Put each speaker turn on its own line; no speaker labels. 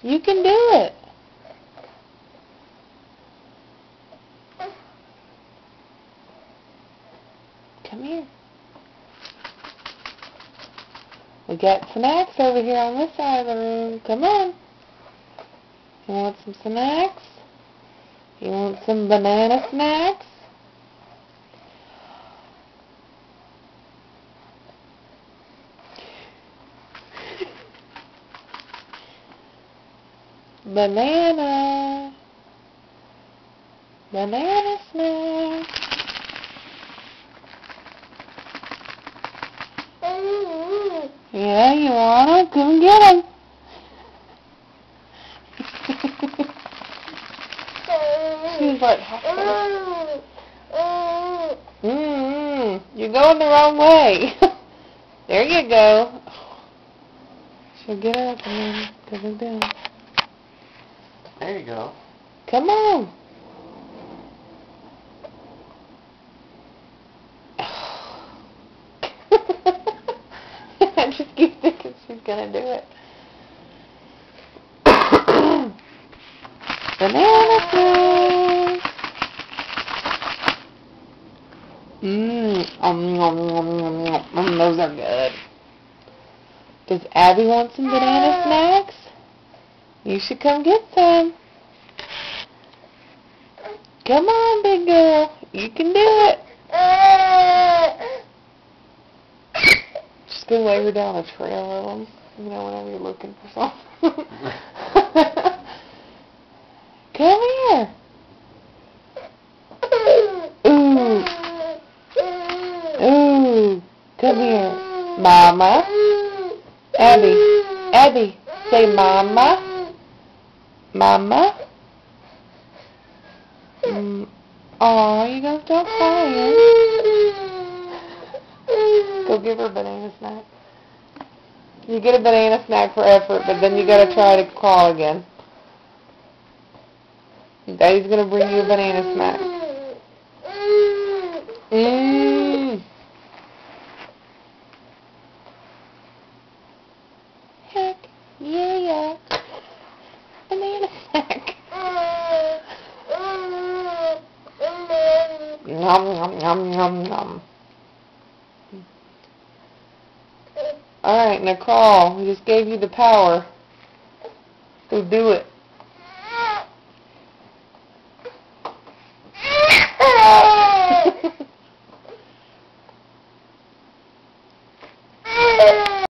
You can do it. Come here. We got snacks over here on this side of the room. Come on. You want some snacks? You want some banana snacks? Banana. Banana snacks. Yeah, you want them? Come get them. She's like, you're going the wrong way. There you go. She'll get up and then go down.
There you go.
Come on. I just keep thinking she's going to do it. Banana snacks. Those are good. Does Abby want some banana snacks? You should come get some. Come on, big girl. You can do it. Just go lay her down a trail of them. You know, whenever you're looking for something. Come here. Ooh. Ooh. Come here. Mama. Abby. Abby. Say mama. Mama. Aw, you gonna stop crying? Go give her a banana snack. You get a banana snack for effort, but then you gotta try to crawl again. Daddy's gonna bring you a banana snack. Heck, yeah. Banana snack. Nom. Alright, now crawl. We just gave you the power. Go do it.